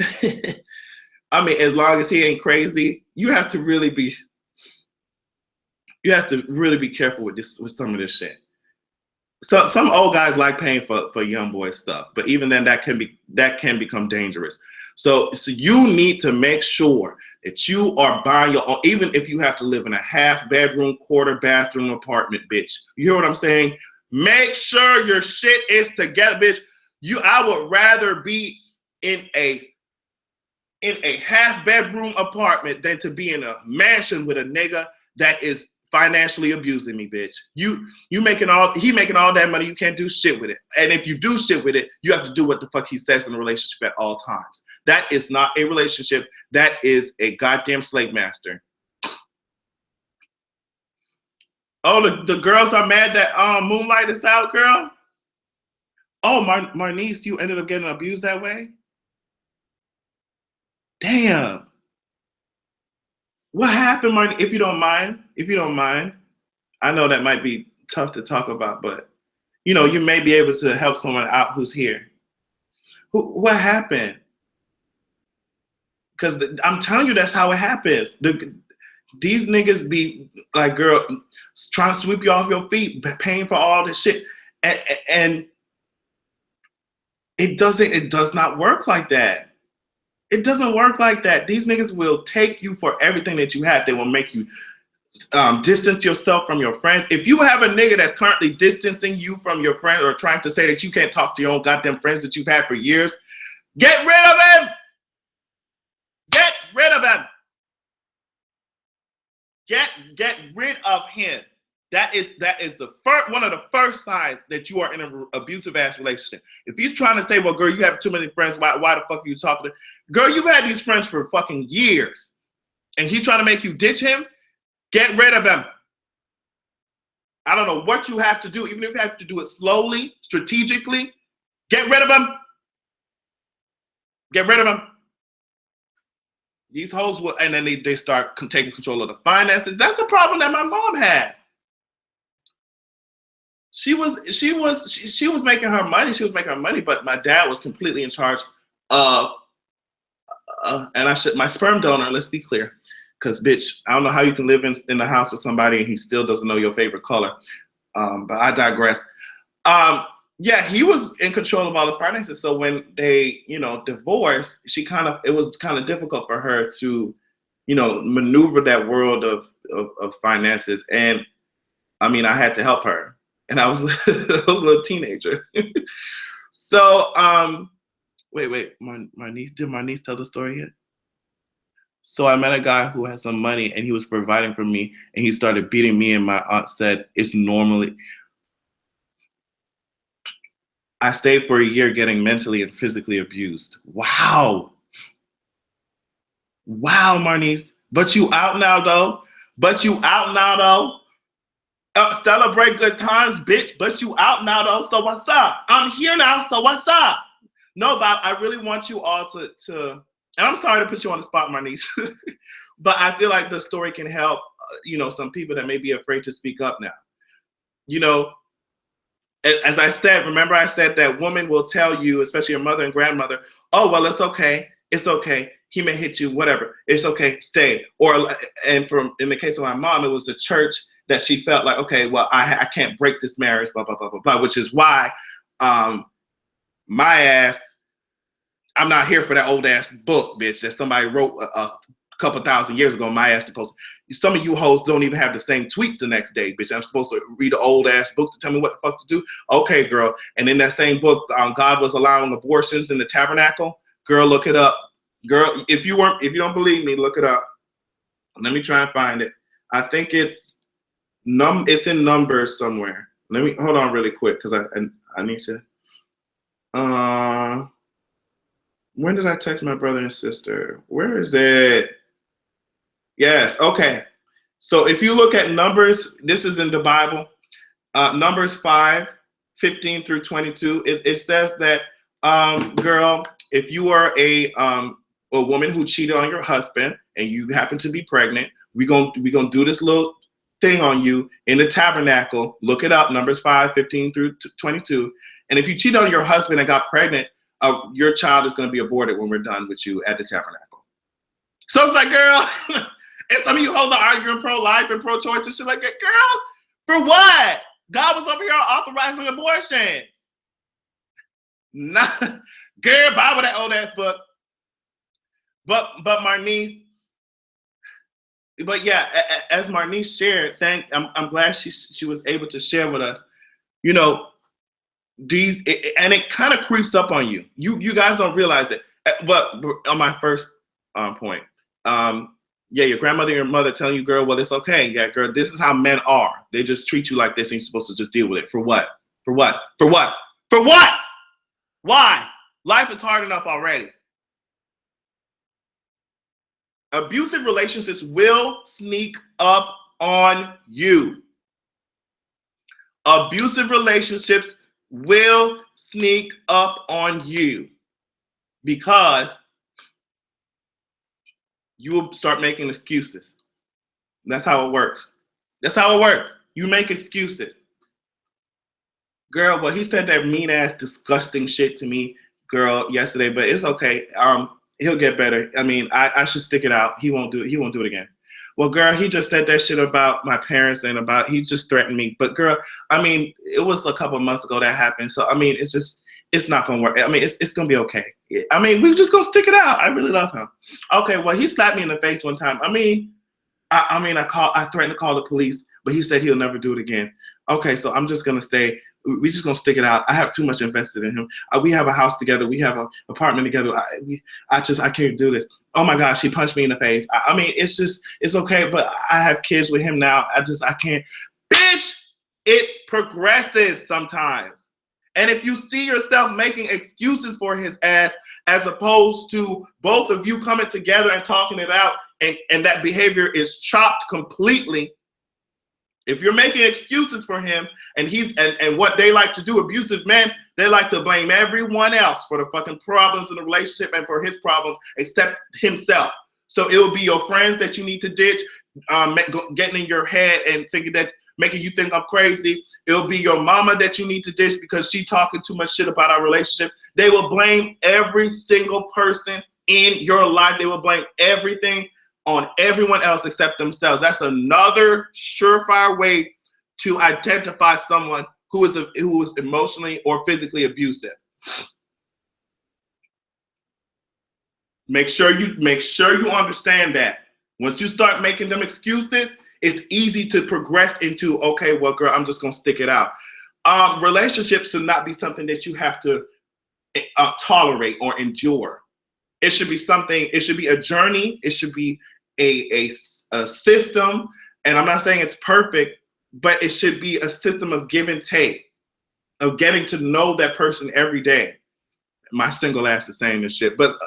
I mean, as long as he ain't crazy, you have to really be careful with some of this shit. So some old guys like paying for young boy stuff, but even then that can become dangerous. So you need to make sure that you are buying your own, even if you have to live in a half bedroom, quarter bathroom apartment, bitch. You hear what I'm saying? Make sure your shit is together, bitch. I would rather be in a half bedroom apartment than to be in a mansion with a nigga that is financially abusing me, bitch. He making all that money, you can't do shit with it. And if you do shit with it, you have to do what the fuck he says in a relationship at all times. That is not a relationship. That is a goddamn slave master. Oh, the girls are mad that Moonlight is out, girl. Oh, my niece, you ended up getting abused that way? Damn. What happened, Marnie? If you don't mind. I know that might be tough to talk about, but you know, you may be able to help someone out who's here. What happened? Because I'm telling you, that's how it happens. These niggas be like, girl, trying to sweep you off your feet, paying for all this shit, and it does not work like that. It doesn't work like that. These niggas will take you for everything that you have. They will make you distance yourself from your friends. If you have a nigga that's currently distancing you from your friend or trying to say that you can't talk to your own goddamn friends that you've had for years, get rid of him. Get rid of him. Get rid of him. That is the first one of the first signs that you are in an abusive ass relationship. If he's trying to say, well, girl, you have too many friends, why the fuck are you talking to? Girl, you've had these friends for fucking years. And he's trying to make you ditch him, get rid of him. I don't know what you have to do, even if you have to do it slowly, strategically, get rid of him. Get rid of him. These hoes will, and then they start taking control of the finances. That's the problem that my mom had. She was making her money. She was making her money, but my dad was completely in charge of, and my sperm donor. Let's be clear, because bitch, I don't know how you can live in the house with somebody and he still doesn't know your favorite color. But I digress. Yeah, he was in control of all the finances. So when they, divorced, it was kind of difficult for her to, maneuver that world of finances. And I mean, I had to help her. And I was a little teenager. So, wait, did my niece tell the story yet? So I met a guy who had some money and he was providing for me and he started beating me and my aunt said it's normally. I stayed for a year getting mentally and physically abused. Wow. Wow, Marnice. But you out now though. Celebrate good times, bitch. But you out now though. So what's up? I'm here now. So what's up? No, Bob, I really want you all to and I'm sorry to put you on the spot, Marnice, but I feel like the story can help, some people that may be afraid to speak up now. As I said, remember I said that woman will tell you, especially your mother and grandmother, oh, well, it's okay. It's okay. He may hit you, whatever. It's okay. Stay. In the case of my mom, it was the church that she felt like, okay, well, I can't break this marriage, blah, blah, blah, blah, blah, which is why my ass, I'm not here for that old ass book, bitch, that somebody wrote a couple thousand years ago. My ass supposed to, some of you hoes don't even have the same tweets the next day, bitch. I'm supposed to read an old ass book to tell me what the fuck to do. Okay, girl. And in that same book, God was allowing abortions in the tabernacle. Girl, look it up. Girl, if you don't believe me, look it up. Let me try and find it. I think it's in Numbers somewhere. Let me hold on really quick because I need to. When did I text my brother and sister? Where is it? Yes, okay. So if you look at Numbers, this is in the Bible, Numbers 5:15 through 22, it says that, girl, if you are a woman who cheated on your husband and you happen to be pregnant, we're gonna do this little thing on you in the tabernacle. Look it up, Numbers 5:15 through 22. And if you cheat on your husband and got pregnant, your child is going to be aborted when we're done with you at the tabernacle. So it's like, girl, and some of you hoes are arguing pro-life and pro-choice and shit like that. Girl, for what? God was over here authorizing abortions. Not, girl, Bible that old ass book. But Marnice, but yeah, as Marnice shared, I'm glad she was able to share with us, and it kind of creeps up on you. You guys don't realize it. But on my first point, yeah, your grandmother and your mother telling you, girl, well, it's okay. Yeah, girl, this is how men are. They just treat you like this and you're supposed to just deal with it. For what? For what? For what? For what? Why? Life is hard enough already. Abusive relationships will sneak up on you. Abusive relationships will sneak up on you because you will start making excuses. That's how it works. That's how it works. You make excuses. Girl, well, he said that mean ass disgusting shit to me, girl, yesterday, but it's okay. He'll get better. I mean, I should stick it out. He won't do it again. Well, girl, he just said that shit about my parents and he just threatened me. But girl, I mean, it was a couple of months ago that happened. So, I mean, it's not going to work. I mean, it's going to be okay. I mean, we're just going to stick it out. I really love him. Okay, well, he slapped me in the face one time. I threatened to call the police, but he said he'll never do it again. Okay, so I'm just going to stay. We're just going to stick it out. I have too much invested in him. We have a house together. We have an apartment together. I can't do this. Oh my gosh, he punched me in the face. I mean, it's okay, but I have kids with him now. I can't. Bitch, it progresses sometimes. And if you see yourself making excuses for his ass, as opposed to both of you coming together and talking it out, and that behavior is chopped completely, if you're making excuses for him, and and what they like to do, abusive men, they like to blame everyone else for the fucking problems in the relationship and for his problems except himself. So it will be your friends that you need to ditch, getting in your head and thinking that, making you think I'm crazy. It'll be your mama that you need to ditch because she talking too much shit about our relationship. They will blame every single person in your life. They will blame everything on everyone else except themselves. That's another surefire way to identify someone who is emotionally or physically abusive. Make sure you understand that. Once you start making them excuses, it's easy to progress into, okay, well, girl, I'm just gonna stick it out. Relationships should not be something that you have to tolerate or endure. It should be something. It should be a journey. It should be a system, and I'm not saying it's perfect, but it should be a system of give and take, of getting to know that person every day. My single ass is saying this shit, but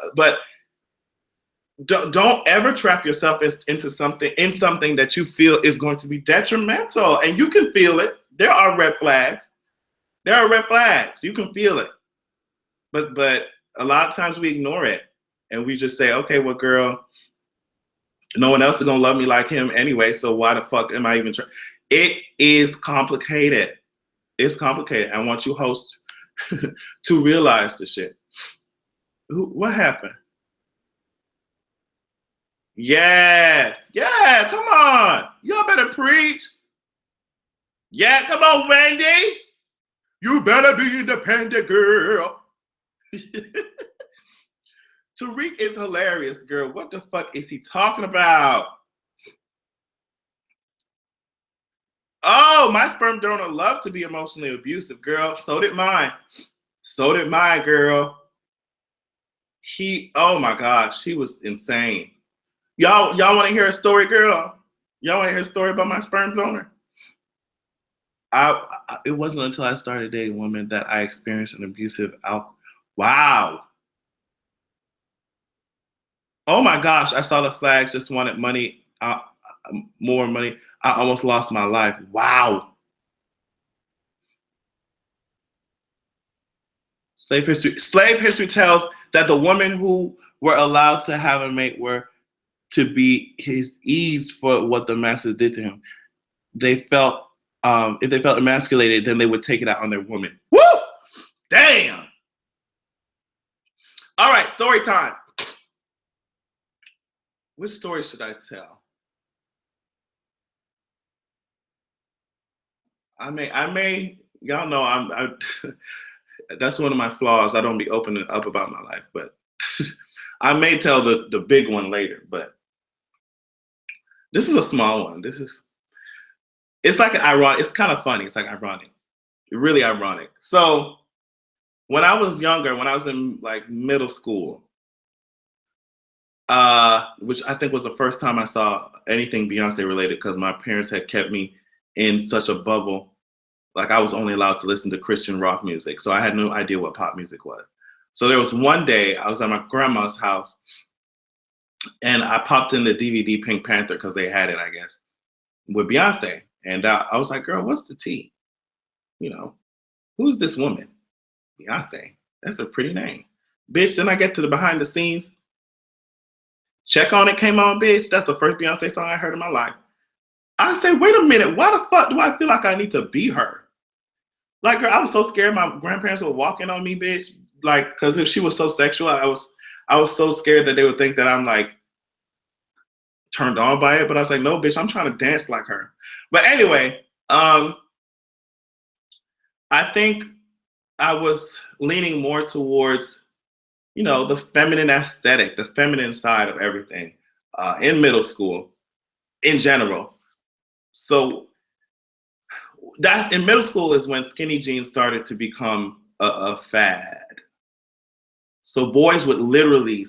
don't ever trap yourself into something that you feel is going to be detrimental, and you can feel it. There are red flags. There are red flags. You can feel it, but a lot of times we ignore it, and we just say, okay, well, girl, no one else is gonna love me like him anyway, so why the fuck am I even trying? It is complicated. It's complicated. I want you hosts to realize the shit. What happened? Yes, yeah, come on. Y'all better preach. Yeah, come on, Wendy. You better be independent, girl. Tariq is hilarious, girl. What the fuck is he talking about? Oh, my sperm donor loved to be emotionally abusive, girl. So did mine. So did mine, girl. Oh my gosh, he was insane. Y'all want to hear a story, girl? Y'all want to hear a story about my sperm donor? It wasn't until I started dating women that I experienced an abusive Wow. Oh my gosh, I saw the flags, just wanted money, more money. I almost lost my life. Wow. Slave history tells that the women who were allowed to have a mate were to be his ease for what the masters did to him. They felt, if they felt emasculated, then they would take it out on their woman. Woo! Damn. All right, story time. Which story should I tell? I may, y'all know that's one of my flaws. I don't be opening up about my life, but I may tell the big one later, but this is a small one. It's like an ironic, it's kind of funny. It's like ironic, really ironic. So when I was younger, when I was in like middle school, which I think was the first time I saw anything Beyonce related, because my parents had kept me in such a bubble. Like I was only allowed to listen to Christian rock music. So I had no idea what pop music was. So there was one day I was at my grandma's house and I popped in the DVD Pink Panther because they had it, I guess, with Beyonce. And I was like, girl, what's the tea? You know, who's this woman? Beyonce. That's a pretty name. Bitch, then I get to the behind the scenes. Check on It came on, bitch. That's the first Beyonce song I heard in my life. I said, wait a minute, why the fuck do I feel like I need to be her? Like, girl, I was so scared my grandparents were walking on me, bitch. Like, because if she was so sexual, I was so scared that they would think that I'm like turned on by it. But I was like, no, bitch, I'm trying to dance like her. But anyway, I think I was leaning more towards, you know, the feminine aesthetic, the feminine side of everything in middle school in general. So that's in middle school is when skinny jeans started to become a fad. So boys would literally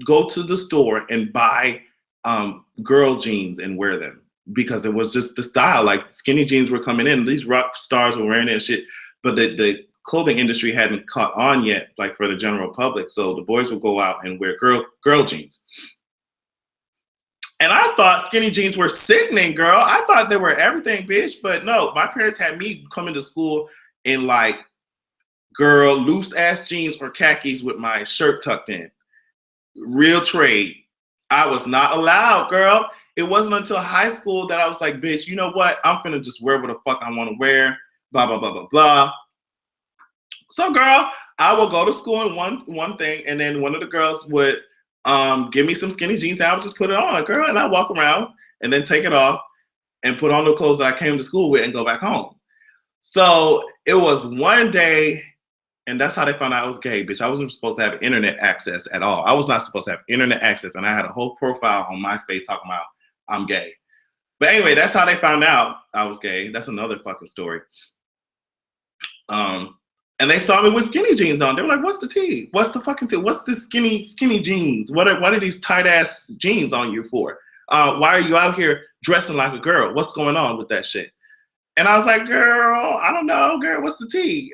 go to the store and buy girl jeans and wear them. because it was just the style. Like skinny jeans were coming in, these rock stars were wearing it and shit, but the clothing industry hadn't caught on yet, like for the general public. So the boys would go out and wear girl jeans. And I thought skinny jeans were sickening, girl. I thought they were everything, bitch. But no, my parents had me coming to school in like, girl, loose ass jeans or khakis with my shirt tucked in. Real trade. I was not allowed, girl. It wasn't until high school that I was like, bitch, you know what? I'm finna just wear what the fuck I want to wear. Blah, blah, blah, blah, blah. So, girl, I will go to school in one thing, and then one of the girls would give me some skinny jeans, and I would just put it on, girl, and I walk around and then take it off and put on the clothes that I came to school with and go back home. So it was one day, and that's how they found out I was gay, bitch. I wasn't supposed to have internet access at all. I was not supposed to have internet access, and I had a whole profile on MySpace talking about I'm gay. But anyway, that's how they found out I was gay. That's another fucking story. And they saw me with skinny jeans on. They were like, what's the tea? What's the fucking tea? What's this skinny jeans? What are these tight ass jeans on you for? Why are you out here dressing like a girl? What's going on with that shit? And I was like, girl, I don't know, girl, what's the tea?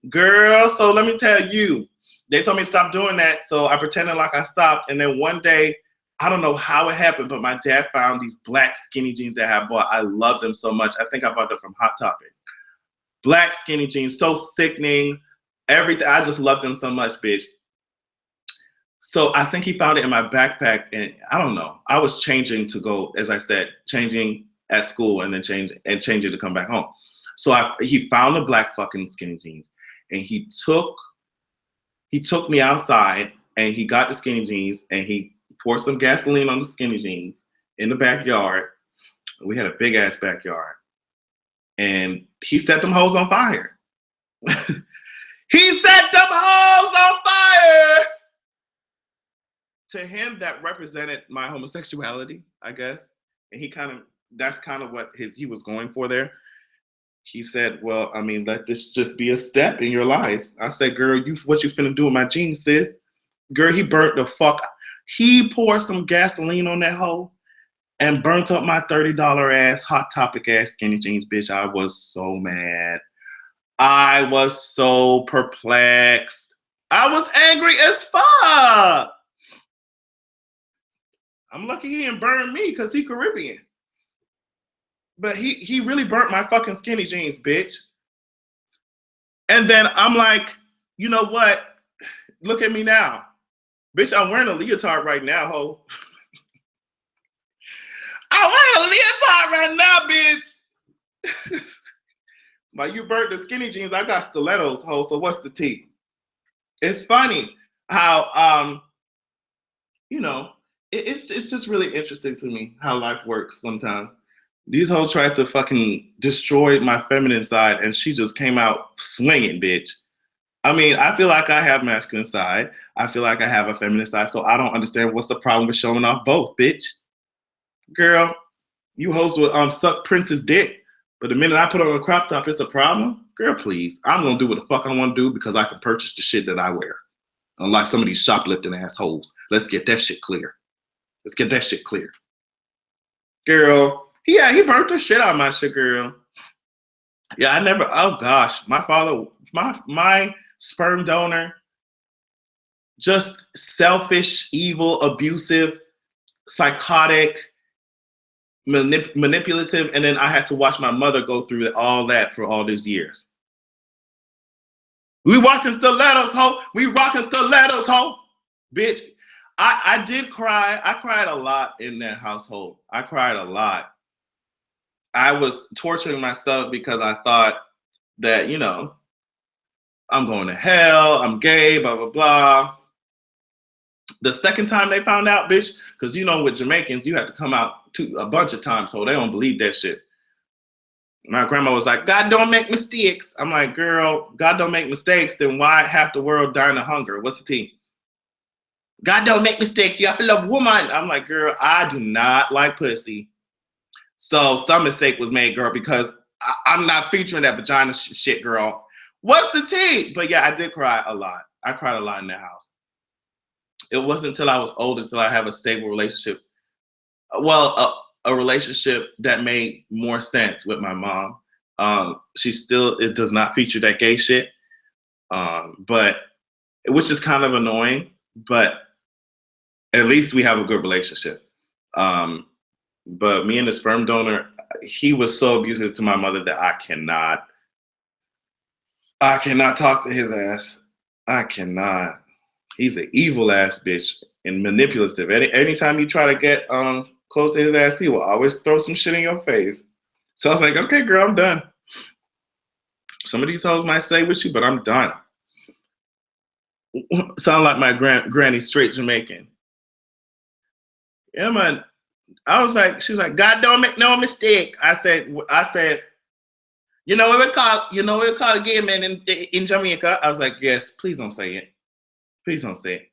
Girl, so let me tell you, they told me to stop doing that. So I pretended like I stopped. And then one day, I don't know how it happened, but my dad found these black skinny jeans that I had bought. I loved them so much. I think I bought them from Hot Topic. Black skinny jeans, so sickening. Everything. I just loved them so much, bitch. So I think he found it in my backpack, and I don't know. I was changing to go, as I said, changing at school and then changing to come back home. So he found the black fucking skinny jeans, and he took me outside, and he got the skinny jeans, and he poured some gasoline on the skinny jeans in the backyard. We had a big ass backyard. And he set them hoes on fire. He set them hoes on fire! To him, that represented my homosexuality, I guess. And that's kind of what he was going for there. He said, well, I mean, let this just be a step in your life. I said, girl, what you finna do with my jeans, sis? Girl, he burnt the fuck. He poured some gasoline on that hoe and burnt up my $30 ass Hot Topic ass skinny jeans, bitch. I was so mad. I was so perplexed. I was angry as fuck. I'm lucky he didn't burn me because he Caribbean. But he really burnt my fucking skinny jeans, bitch. And then I'm like, you know what? Look at me now. Bitch, I'm wearing a leotard right now, ho. I'm wearing a leotard right now, bitch. But you burnt the skinny jeans. I got stilettos, ho. So what's the tea? It's funny how, it's just really interesting to me how life works sometimes. These hoes tried to fucking destroy my feminine side, and she just came out swinging, bitch. I mean, I feel like I have masculine side. I feel like I have a feminine side, so I don't understand what's the problem with showing off both, bitch. Girl, you hoes would suck Prince's dick, but the minute I put on a crop top, it's a problem? Girl, please. I'm going to do what the fuck I want to do because I can purchase the shit that I wear. Unlike some of these shoplifting assholes. Let's get that shit clear. Let's get that shit clear. Girl, yeah, he burnt the shit out of my shit, girl. Yeah, oh gosh, my father, my sperm donor, just selfish, evil, abusive, psychotic, manipulative, and then I had to watch my mother go through all that for all these years. We rocking stilettos, ho. We rocking stilettos, ho. Bitch, I did cry. I cried a lot in that household. I cried a lot. I was torturing myself because I thought that, I'm going to hell, I'm gay, blah, blah, blah. The second time they found out, bitch, because with Jamaicans, you have to come out a bunch of times, so they don't believe that shit. My grandma was like, God don't make mistakes. I'm like, girl, God don't make mistakes, then why half the world dying of hunger? What's the tea? God don't make mistakes. You have to love woman. I'm like, girl, I do not like pussy. So some mistake was made, girl, because I'm not featuring that vagina shit, girl. What's the tea? But yeah, I did cry a lot. I cried a lot in that house. It wasn't until I was older until I have a stable relationship. Well, a relationship that made more sense with my mom. It does not feature that gay shit, but which is kind of annoying, but at least we have a good relationship. But me and the sperm donor, he was so abusive to my mother that I cannot talk to his ass. I cannot. He's an evil ass bitch and manipulative. Anytime you try to get close to his ass, he will always throw some shit in your face. So I was like, okay, girl, I'm done. Some of these hoes might say with you, but I'm done. Sound like my granny, straight Jamaican. Yeah, man. I was like, she was like, God don't make no mistake. I said, you know what we call gay men in Jamaica? I was like, yes, please don't say it. Please don't say it.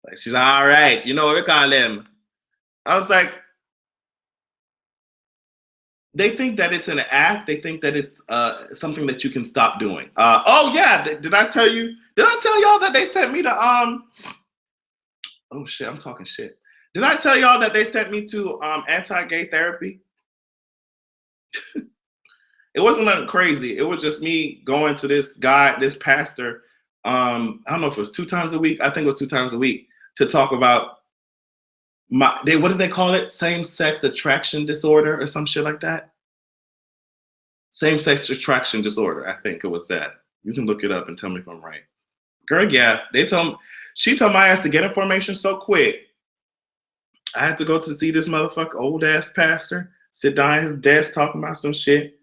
Like, she's like, all right, you know what we call them? I was like, they think that it's an act. They think that it's something that you can stop doing. Oh yeah, did I tell you? Did I tell y'all that they sent me to Oh shit, I'm talking shit. Did I tell y'all that they sent me to anti-gay therapy? It wasn't nothing crazy. It was just me going to this guy, this pastor. I don't know if it was 2 times a week. I think it was 2 times a week to talk about what did they call it? Same-sex attraction disorder or some shit like that. Same-sex attraction disorder. I think it was that. You can look it up and tell me if I'm right. Girl, yeah. She told my ass to get information so quick. I had to go to see this motherfucker, old ass pastor, sit down at his desk talking about some shit.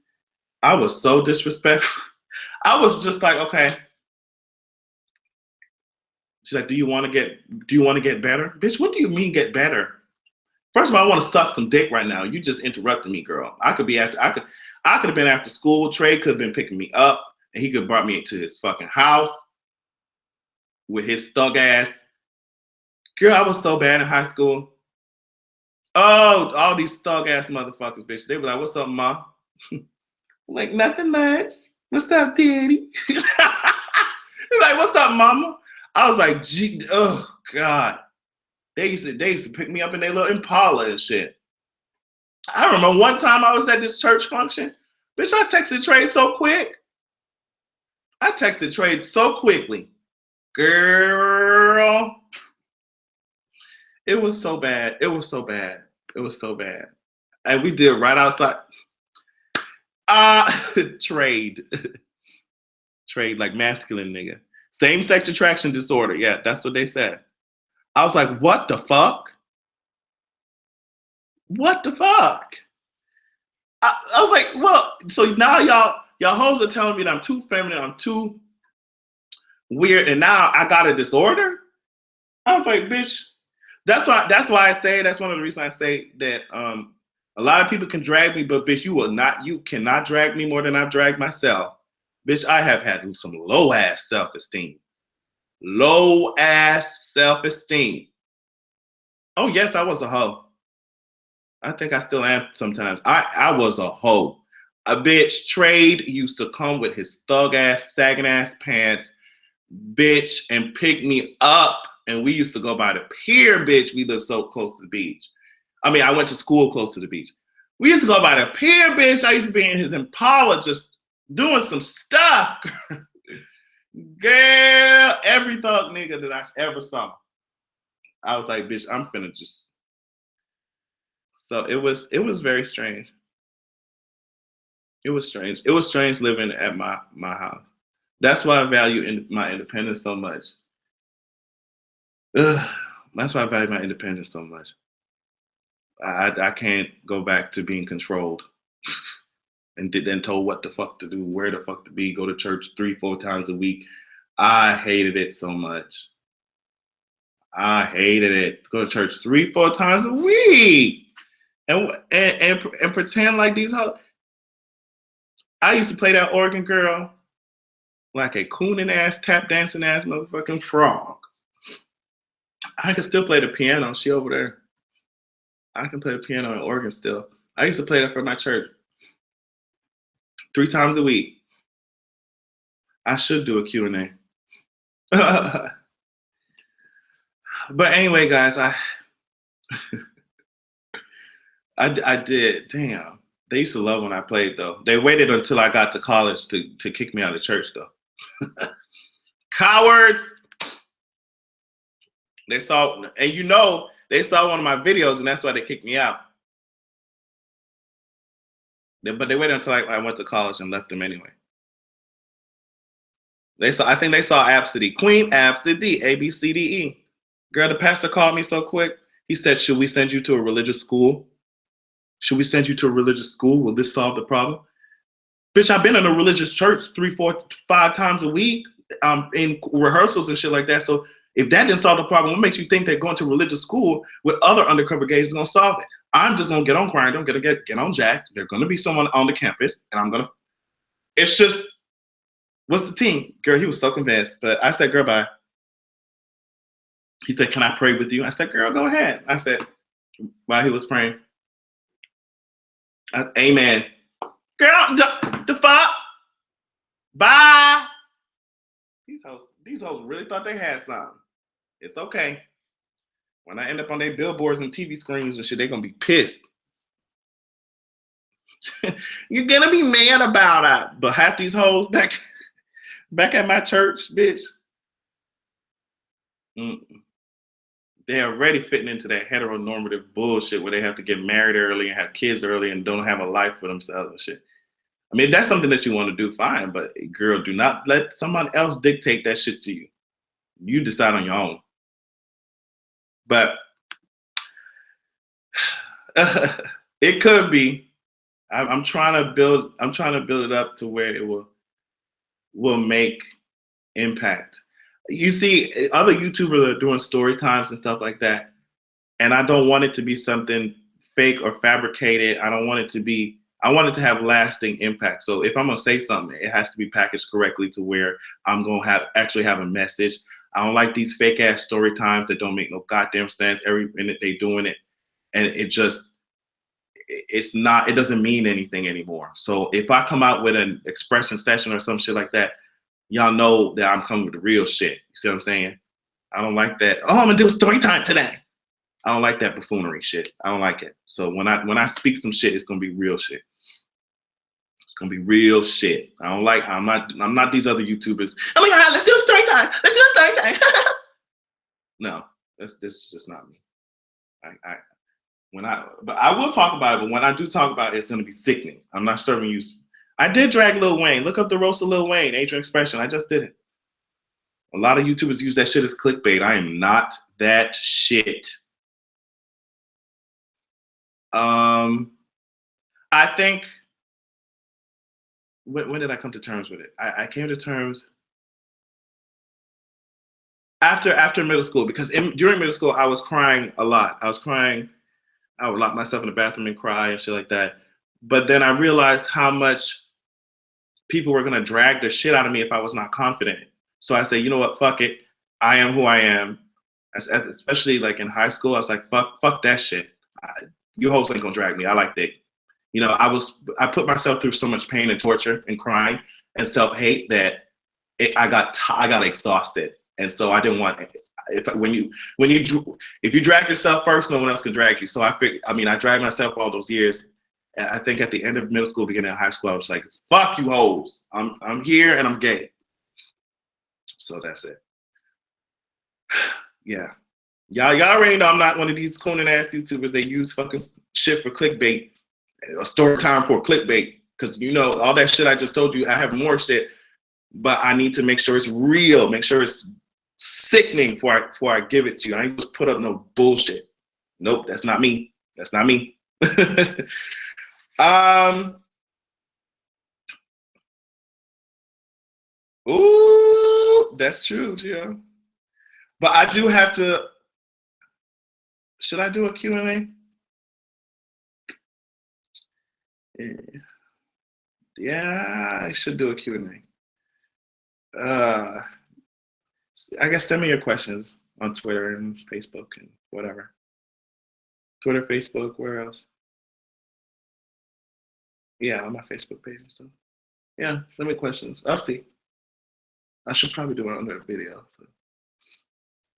I was so disrespectful. I was just like, okay. She's like, do you want to get better? Bitch, what do you mean get better? First of all, I want to suck some dick right now. You just interrupted me, girl. I could have been after school. Trey could have been picking me up, and he could have brought me to his fucking house with his thug ass. Girl, I was so bad in high school. Oh, all these thug ass motherfuckers, bitch. They were like, what's up, ma? Like, nothing much. What's up, daddy? They're like, what's up, mama? I was like, gee, oh God. They used to pick me up in their little Impala and shit. I remember one time I was at this church function. Bitch, I texted Trey so quick. I texted Trey so quickly. Girl. It was so bad. It was so bad. It was so bad. And we did right outside. Trade. Trade like masculine nigga. Same-sex attraction disorder. Yeah, that's what they said. I was like, what the fuck? What the fuck? I was like, well, so now y'all hoes are telling me that I'm too feminine, I'm too weird, and now I got a disorder? I was like, bitch, that's why I say, that's one of the reasons I say that a lot of people can drag me, but bitch, you cannot drag me more than I've dragged myself. Bitch, I have had some low ass self-esteem. Low ass self-esteem. Oh yes, I was a hoe. I think I still am sometimes. I was a hoe. A bitch. Trade used to come with his thug ass, sagging ass pants, bitch, and pick me up. And we used to go by the pier, bitch. We lived so close to the beach. I mean, I went to school close to the beach. We used to go by the pier, bitch. I used to be in his Impala just doing some stuff. Girl, every thug nigga that I ever saw. I was like, bitch, I'm finna just. So it was very strange. It was strange. It was strange living at my house. That's why I value my independence so much. That's why I value my independence so much. I can't go back to being controlled and then told what the fuck to do, where the fuck to be, go to church 3-4 times a week. I hated it so much. I hated it. Go to church 3-4 times a week and pretend like these hoes. I used to play that organ, girl, like a cooning ass, tap dancing ass motherfucking frog. I can still play the piano. She over there. I can play the piano and organ still. I used to play that for my church 3 times a week. I should do a Q&A. But anyway, guys, I did. Damn. They used to love when I played though. They waited until I got to college to kick me out of church though. Cowards. They saw, and you know, they saw one of my videos and that's why they kicked me out. But they waited until I went to college and left them anyway. I think they saw Absidy. Queen Absidy, ABCDE. Girl, the pastor called me so quick. He said, should we send you to a religious school? Should we send you to a religious school? Will this solve the problem? Bitch, I've been in a religious church 3, 4, 5 times a week in rehearsals and shit like that. So if that didn't solve the problem, what makes you think that going to religious school with other undercover gays is gonna solve it? I'm just gonna get on crying. I'm gonna get on Jack. There's gonna be someone on the campus, and I'm gonna. It's just, what's the team? Girl, he was so convinced, but I said, girl, bye. He said, can I pray with you? I said, girl, go ahead. I said, while he was praying, amen. Girl, the fuck? Bye. These hoes really thought they had something. It's okay. When I end up on their billboards and TV screens and shit, they're gonna be pissed. You're gonna be mad about it. But half these hoes back at my church, bitch. They're already fitting into that heteronormative bullshit where they have to get married early and have kids early and don't have a life for themselves and shit. I mean, if that's something that you want to do, fine. But girl, do not let someone else dictate that shit to you. You decide on your own. But it could be. I'm trying to build it up to where it will make impact. You see, other YouTubers are doing story times and stuff like that, and I don't want it to be something fake or fabricated. I want it to have lasting impact. So if I'm gonna say something, it has to be packaged correctly to where I'm gonna actually have a message. I don't like these fake ass story times that don't make no goddamn sense. Every minute they doing it, and it doesn't mean anything anymore. So if I come out with an expression session or some shit like that, y'all know that I'm coming with the real shit. You see what I'm saying? I don't like that. Oh, I'm gonna do a story time today. I don't like that buffoonery shit. I don't like it. So when I speak some shit, it's gonna be real shit. It's gonna be real shit. I'm not these other YouTubers. Oh my God, let's do a story time. Let's do a story time. No, this is just not me. But I will talk about it. But when I do talk about it, it's gonna be sickening. I'm not serving you. I did drag Lil Wayne. Look up the roast of Lil Wayne, Adrian Expression. I just did it. A lot of YouTubers use that shit as clickbait. I am not that shit. I think, when did I come to terms with it? I came to terms after middle school, because during middle school, I was crying a lot. I would lock myself in the bathroom and cry and shit like that. But then I realized how much people were gonna drag the shit out of me if I was not confident. So I said, you know what, fuck it. I am who I am. Especially like in high school, I was like, fuck that shit. You hoes ain't gonna drag me. I like that. You know, I put myself through so much pain and torture and crying and self-hate that I got exhausted. And so I didn't want, if you drag yourself first, no one else can drag you. So I dragged myself all those years. And I think at the end of middle school, beginning of high school, I was like, fuck you hoes. I'm here and I'm gay. So that's it. Yeah. Y'all already know I'm not one of these cooning ass YouTubers that use fucking shit for clickbait, a story time for clickbait. Because you know, all that shit I just told you, I have more shit, but I need to make sure it's real, make sure it's sickening before I give it to you. I ain't just put up no bullshit. Nope, that's not me. That's not me. Ooh, that's true, yeah. But I do have to. Should I do a Q&A? Yeah, I should do a Q&A. I guess send me your questions on Twitter and Facebook and whatever. Twitter, Facebook, where else? Yeah, on my Facebook page and stuff. Yeah, send me questions. I'll see. I should probably do it under a video. So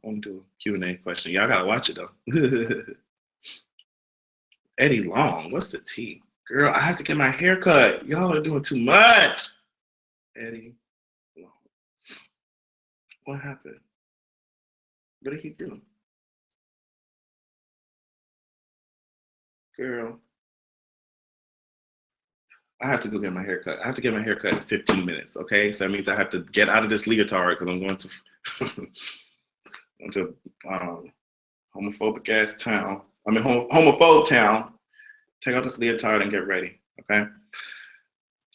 I want to do a Q&A question. Y'all gotta watch it though. Eddie Long, what's the T? Girl, I have to get my hair cut. Y'all are doing too much. Eddie Long. What happened? What did he do? Girl. I have to go get my hair cut. I have to get my hair cut in 15 minutes, okay? So that means I have to get out of this leotard because I'm going to homophobic ass town. I mean, homophobe town. Take out this leotard and get ready, okay?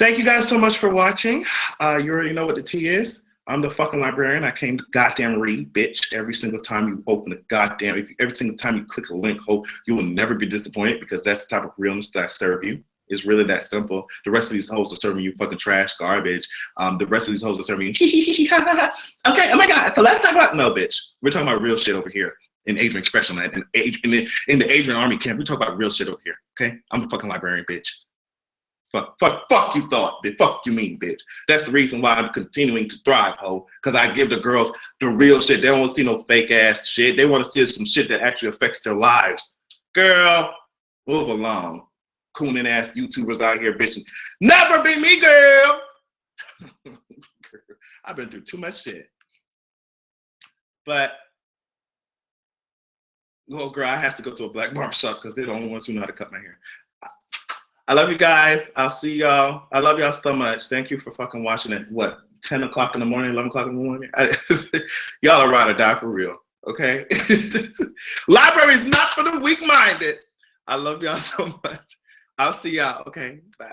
Thank you guys so much for watching. You already know what the T is. I'm the fucking librarian. I came to goddamn read, bitch. Every single time you open a goddamn, every single time you click a link, hope you will never be disappointed because that's the type of realness that I serve you. It's really that simple. The rest of these hoes are serving you fucking trash, garbage. The rest of these hoes are serving you, okay, oh my God. So let's talk about, no, bitch. We're talking about real shit over here in Adrian Expression Land, in the Adrian Army camp. We talk about real shit over here, okay? I'm a fucking librarian, bitch. Fuck you thought, bitch. Fuck you mean, bitch. That's the reason why I'm continuing to thrive, ho. Because I give the girls the real shit. They don't want to see no fake ass shit. They want to see some shit that actually affects their lives. Girl, move along. Cooning ass YouTubers out here bitching. Never be me, girl. I've been through too much shit. But, well, girl, I have to go to a black barber shop because they're the only ones who know how to cut my hair. I love you guys. I'll see y'all. I love y'all so much. Thank you for fucking watching it. What, 10 o'clock in the morning, 11 o'clock in the morning? Y'all are ride or die for real, okay? Library is not for the weak-minded. I love y'all so much. I'll see y'all. Okay, bye.